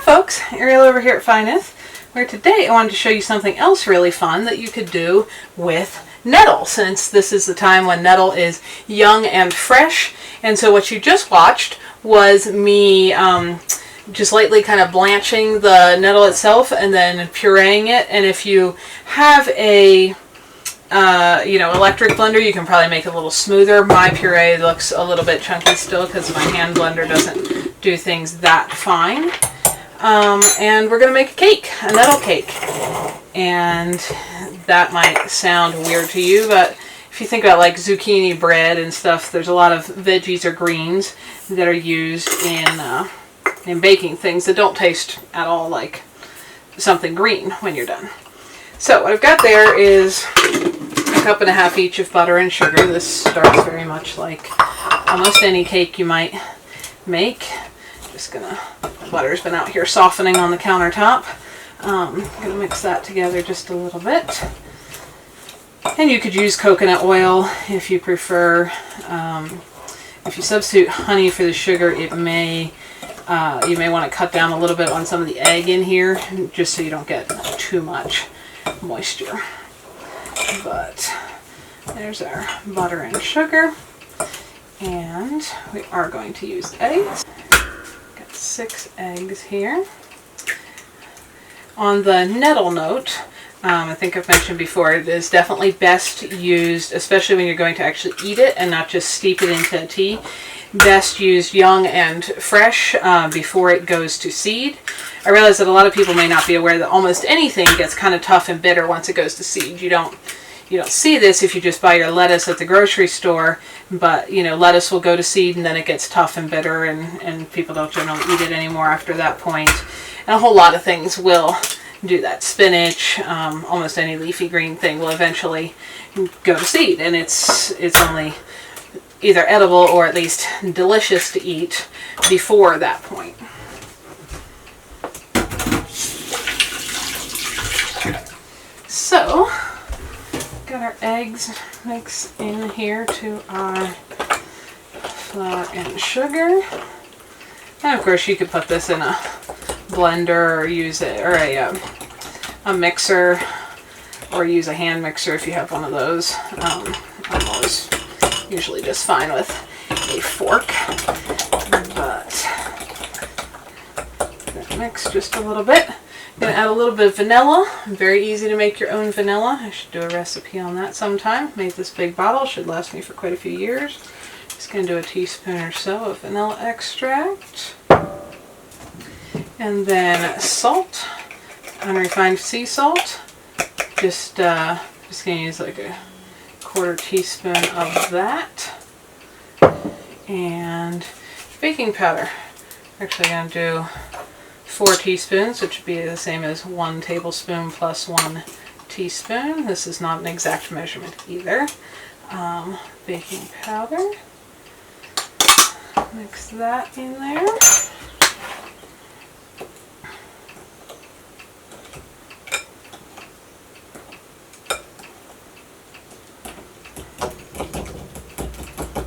folks, Ariel over here at Fineth, where today I wanted to show you something else really fun that you could do with nettle, since this is the time when nettle is young and fresh. And so what you just watched was me just lightly kind of blanching the nettle itself and then pureeing it. And if you have a electric blender, you can probably make it a little smoother. My puree looks a little bit chunky still because my hand blender doesn't do things that fine. And we're going to make a cake, a nettle cake. And that might sound weird to you, but if you think about like zucchini bread and stuff, there's a lot of veggies or greens that are used in baking things that don't taste at all like something green when you're done. So what I've got there is a cup and a half each of butter and sugar. This starts very much like almost any cake you might make. The butter's been out here softening on the countertop. I'm going to mix that together just a little bit. And you could use coconut oil if you prefer. If you substitute honey for the sugar, you may want to cut down a little bit on some of the egg in here, just so you don't get too much moisture. But there's our butter and sugar. And we are going to use eggs. 6 eggs here. On the nettle note, I think I've mentioned before, it is definitely best used, especially when you're going to actually eat it and not just steep it into a tea, best used young and fresh before it goes to seed. I realize that a lot of people may not be aware that almost anything gets kind of tough and bitter once it goes to seed. You don't see this if you just buy your lettuce at the grocery store, but lettuce will go to seed and then it gets tough and bitter, and people don't generally eat it anymore after that point. And a whole lot of things will do that. Spinach, almost any leafy green thing will eventually go to seed, and it's only either edible or at least delicious to eat before that point. So got our eggs mixed in here to our flour and sugar. And of course you could put this in a blender or use it, or a mixer, or use a hand mixer if you have one of those. I'm always usually just fine with a fork, but mix just a little bit. I'm going to add a little bit of vanilla. Very easy to make your own vanilla. I should do a recipe on that sometime. Made this big bottle. Should last me for quite a few years. Just going to do a teaspoon or so of vanilla extract. And then salt. Unrefined sea salt. Just going to use like a 1/4 teaspoon of that. And baking powder. Actually going to do 4 teaspoons, which would be the same as 1 tablespoon plus 1 teaspoon. This is not an exact measurement either. Baking powder. Mix that in there.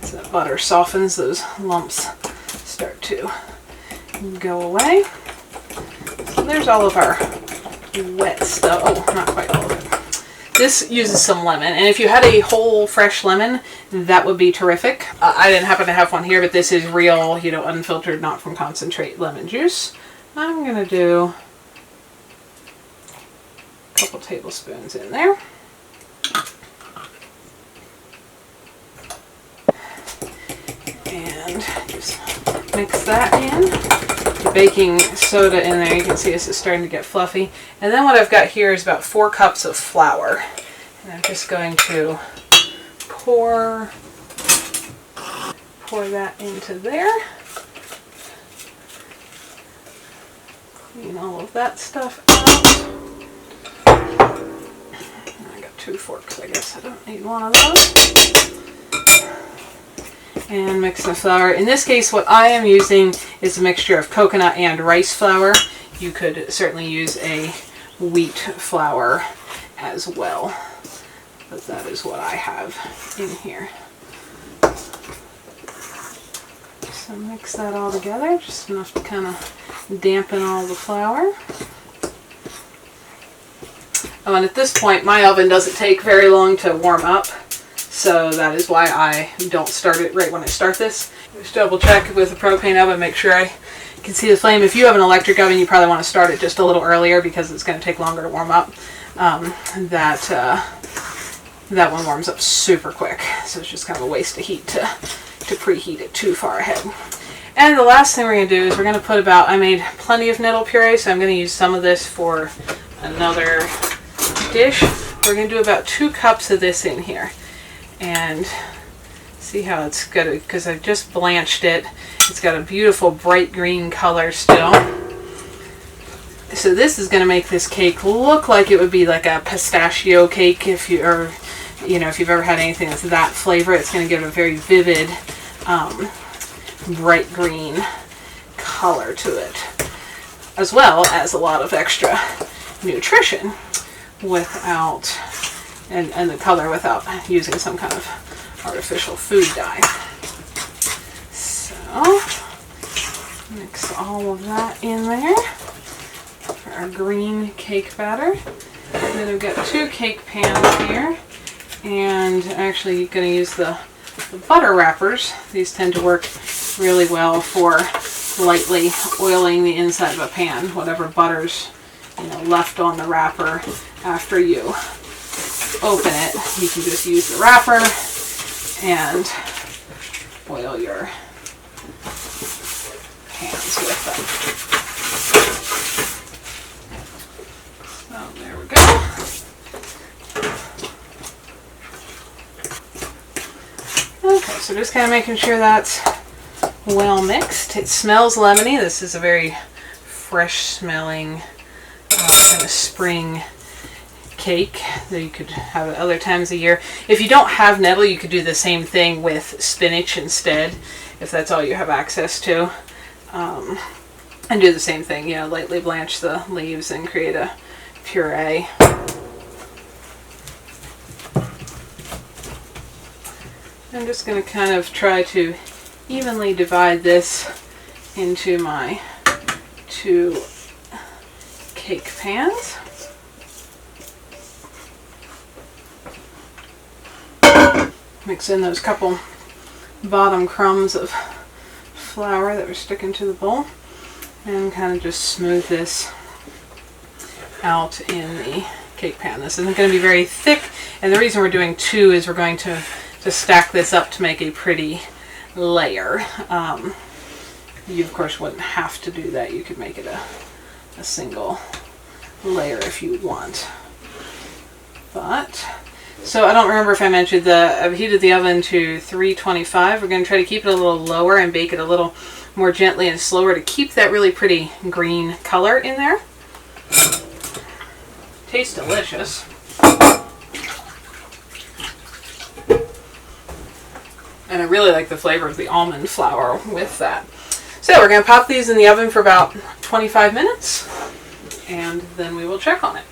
As that butter softens, those lumps start to go away. So there's all of our wet stuff. Oh, not quite all of it. This uses some lemon, and if you had a whole fresh lemon, that would be terrific. I didn't happen to have one here, but this is real, unfiltered, not from concentrate lemon juice. I'm going to do a couple tablespoons in there. And just mix that in. The baking soda in there, you can see this is starting to get fluffy. And then what I've got here is about 4 cups of flour. And I'm just going to pour that into there. Clean all of that stuff out. I got 2 forks, I guess. I don't need one of those. And mix the flour. In this case, what I am using is a mixture of coconut and rice flour. You could certainly use a wheat flour as well, but that is what I have in here. So mix that all together, just enough to kind of dampen all the flour. Oh, and at this point my oven doesn't take very long to warm up, so that is why I don't start it right when I start this. Just double check with the propane oven, make sure I can see the flame. If you have an electric oven, you probably want to start it just a little earlier because it's going to take longer to warm up. That one warms up super quick, so it's just kind of a waste of heat to preheat it too far ahead. And the last thing we're going to do is we're going to put about, I made plenty of nettle puree, so I'm going to use some of this for another dish. We're going to do about 2 cups of this in here. And see how it's good, because I just blanched it. It's got a beautiful bright green color still. So this is going to make this cake look like it would be like a pistachio cake if you've ever had anything that's that flavor. It's going to give a very vivid bright green color to it, as well as a lot of extra nutrition without, and the color without using some kind of artificial food dye. So mix all of that in there for our green cake batter. And then we've got 2 cake pans here, and actually going to use the butter wrappers. These tend to work really well for lightly oiling the inside of a pan. Whatever butter's left on the wrapper after you open it, you can just use the wrapper and oil your pans with them. So there we go. Okay, so just kind of making sure that's well mixed. It smells lemony. This is a very fresh smelling kind of spring cake that you could have at other times of year. If you don't have nettle, you could do the same thing with spinach instead, if that's all you have access to. And do the same thing, lightly blanch the leaves and create a puree. I'm just going to kind of try to evenly divide this into my 2 cake pans. Mix in those couple bottom crumbs of flour that were sticking to the bowl, and kind of just smooth this out in the cake pan. This isn't going to be very thick, and the reason we're doing 2 is we're going to stack this up to make a pretty layer. You of course wouldn't have to do that. You could make it a single layer if you want. But so I don't remember if I mentioned I've heated the oven to 325. We're going to try to keep it a little lower and bake it a little more gently and slower to keep that really pretty green color in there. Tastes delicious. And I really like the flavor of the almond flour with that. So we're going to pop these in the oven for about 25 minutes, and then we will check on it.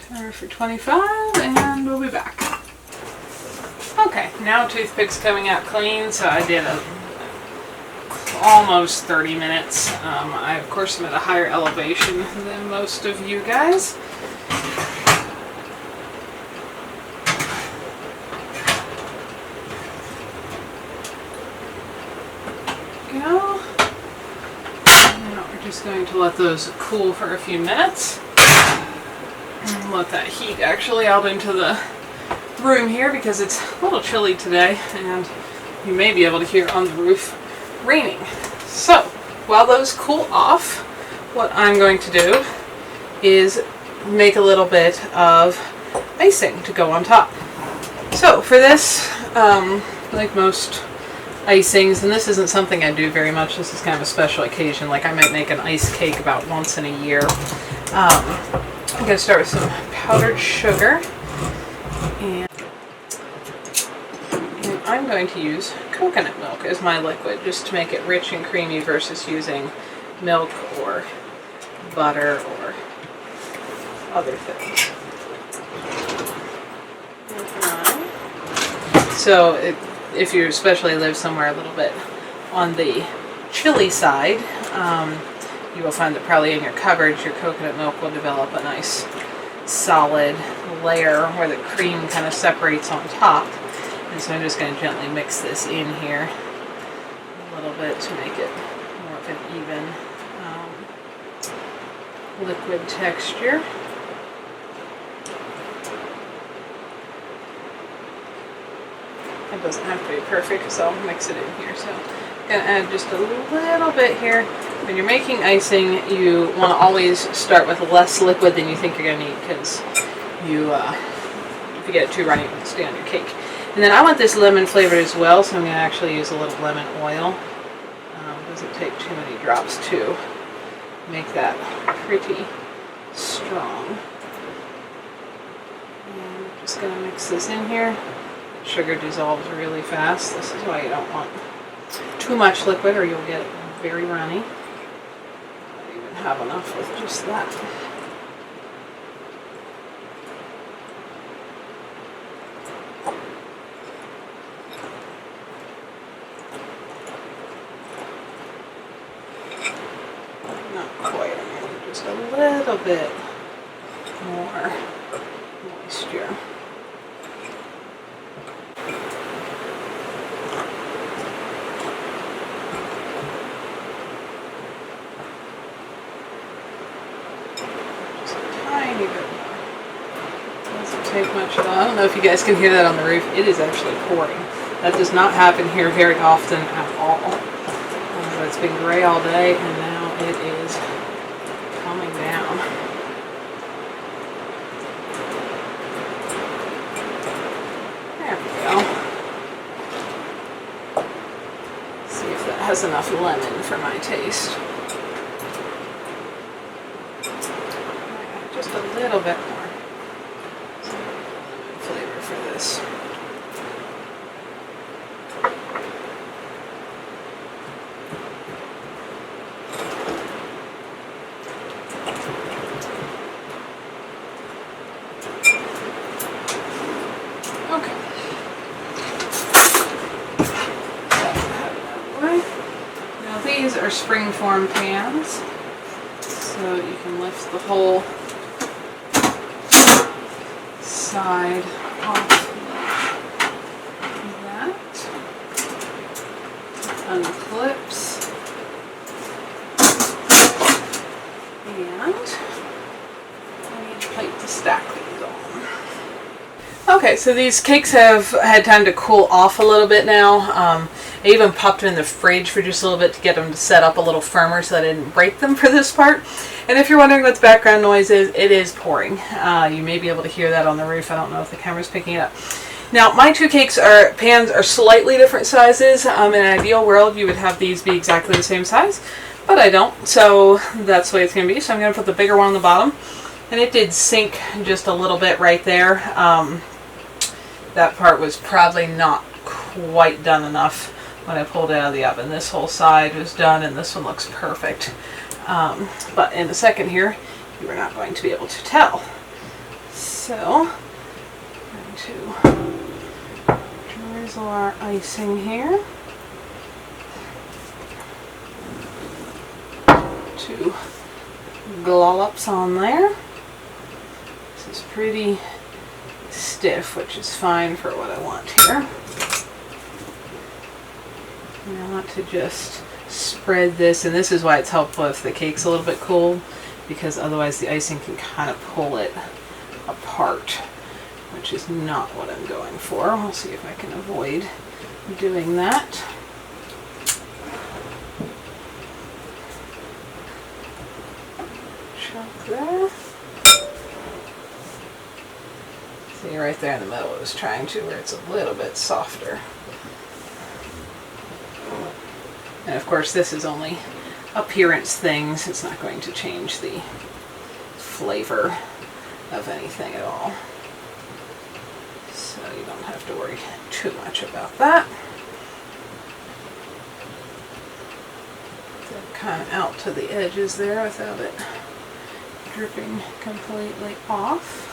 Timer for 25, and we'll be back. Okay, now toothpick's coming out clean, so I did almost 30 minutes. I of course am at a higher elevation than most of you guys. Go. Now we're just going to let those cool for a few minutes. And let that heat actually out into the room here, because it's a little chilly today, and you may be able to hear on the roof raining. So while those cool off, what I'm going to do is make a little bit of icing to go on top. So for this, like most icings, and this isn't something I do very much, this is kind of a special occasion, like I might make an ice cake about once in a year. I'm going to start with some powdered sugar, and I'm going to use coconut milk as my liquid, just to make it rich and creamy versus using milk or butter or other things. So if you especially live somewhere a little bit on the chilly side, you will find that probably in your cupboards your coconut milk will develop a nice solid layer where the cream kind of separates on top. And so I'm just going to gently mix this in here a little bit to make it more of an even liquid texture. It doesn't have to be perfect, so I'll mix it in here. So I'm going to add just a little bit here. When you're making icing, you want to always start with less liquid than you think you're going to need, because if you get it too runny, it will stay on your cake. And then I want this lemon flavored as well, so I'm going to actually use a little lemon oil. Doesn't take too many drops to make that pretty strong. And I'm just going to mix this in here. Sugar dissolves really fast. This is why you don't want too much liquid or you'll get it very runny. I don't even have enough with just that. Not quite. I'm going to need just a little bit more moisture. Take much at all. I don't know if you guys can hear that on the roof. It is actually pouring. That does not happen here very often at all. But it's been gray all day and now it is coming down. There we go. Let's see if that has enough lemon for my taste. Just a little bit more. This. Okay. Now these are springform pans, so you can lift the whole side off. Unclips, and on each plate to stack these on. Okay, so these cakes have had time to cool off a little bit now. I even popped them in the fridge for just a little bit to get them to set up a little firmer so I didn't break them for this part. And if you're wondering what the background noise is, it is pouring. You may be able to hear that on the roof. I don't know if the camera's picking it up. Now, my two pans are slightly different sizes. In an ideal world, you would have these be exactly the same size, but I don't, so that's the way it's going to be. So I'm going to put the bigger one on the bottom, and it did sink just a little bit right there. That part was probably not quite done enough when I pulled it out of the oven. This whole side was done, and this one looks perfect. But in a second here, you are not going to be able to tell. So, I'm going to drizzle our icing here. 2 glollops on there. This is pretty stiff, which is fine for what I want here. And I want to just spread this, and this is why it's helpful if the cake's a little bit cold, because otherwise the icing can kind of pull it apart, which is not what I'm going for. I'll see if I can avoid doing that. Chuck there. See right there in the middle, it was trying to, where it's a little bit softer. And of course this is only appearance things. It's not going to change the flavor of anything at all. So you don't have to worry too much about that. So kind of out to the edges there without it dripping completely off.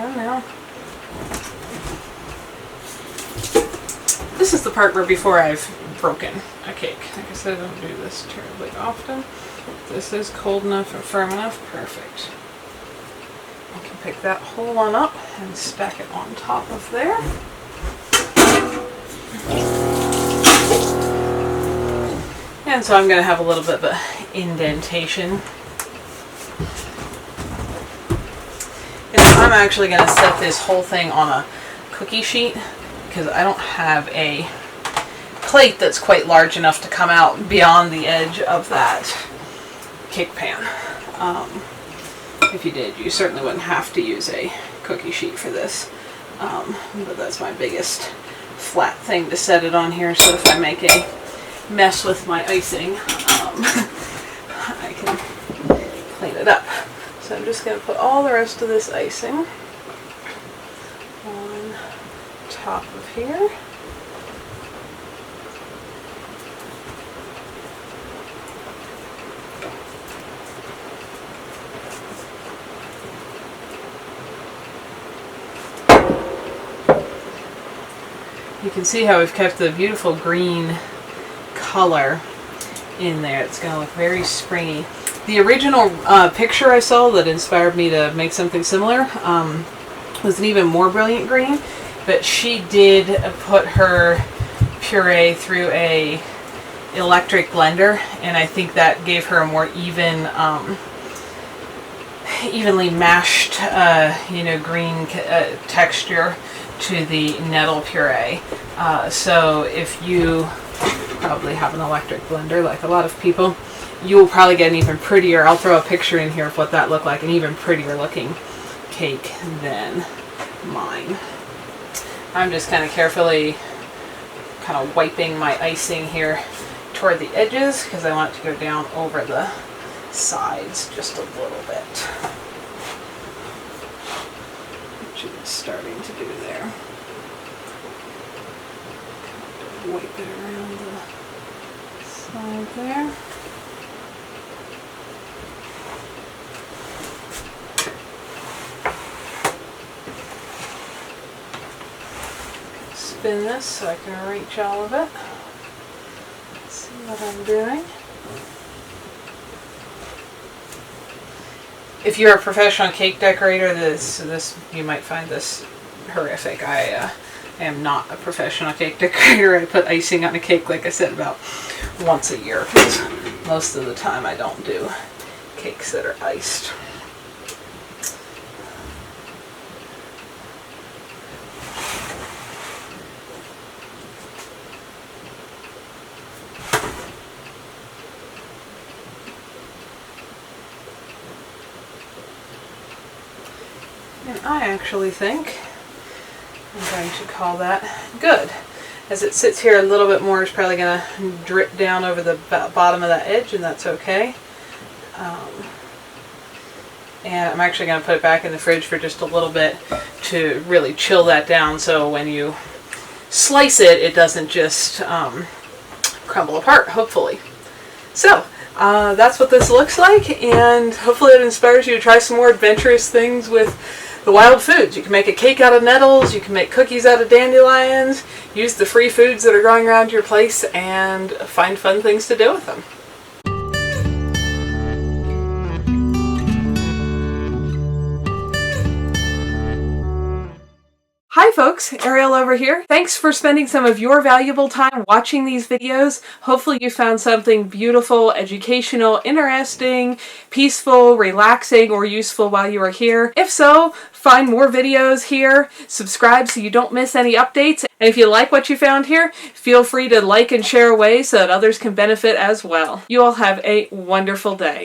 And now, this is the part where before I've broken a cake. Like I said, I don't do this terribly often. This is cold enough and firm enough. Perfect. I can pick that whole one up and stack it on top of there. And so I'm going to have a little bit of an indentation. And I'm actually going to set this whole thing on a cookie sheet because I don't have a plate that's quite large enough to come out beyond the edge of that cake pan. If you did, you certainly wouldn't have to use a cookie sheet for this. But that's my biggest flat thing to set it on here, so if I make a mess with my icing, I can clean it up. So I'm just going to put all the rest of this icing on top of here. You can see how we've kept the beautiful green color in there. It's going to look very springy. The original picture I saw that inspired me to make something similar was an even more brilliant green, but she did put her puree through a electric blender, and I think that gave her a more even, evenly mashed, green texture to the nettle puree. So if you probably have an electric blender like a lot of people, you will probably get an even prettier, I'll throw a picture in here of what that looked like, an even prettier looking cake than mine. I'm just kind of carefully kind of wiping my icing here toward the edges because I want it to go down over the sides just a little bit. Which it's starting to do there. Wipe it around the side there. Spin this so I can reach all of it. Let's see what I'm doing. If you're a professional cake decorator, this you might find this horrific. I am not a professional cake decorator. I put icing on a cake, like I said, about once a year because most of the time I don't do cakes that are iced. And I actually think I'm going to call that good. As it sits here a little bit more, it's probably going to drip down over the bottom of that edge, and that's okay. And I'm actually going to put it back in the fridge for just a little bit to really chill that down, so when you slice it, it doesn't just crumble apart, hopefully. So that's what this looks like, and hopefully it inspires you to try some more adventurous things with the wild foods. You can make a cake out of nettles, you can make cookies out of dandelions, use the free foods that are growing around your place, and find fun things to do with them. Hi folks, Ariel over here. Thanks for spending some of your valuable time watching these videos. Hopefully you found something beautiful, educational, interesting, peaceful, relaxing, or useful while you were here. If so, find more videos here, subscribe so you don't miss any updates, and if you like what you found here, feel free to like and share away so that others can benefit as well. You all have a wonderful day.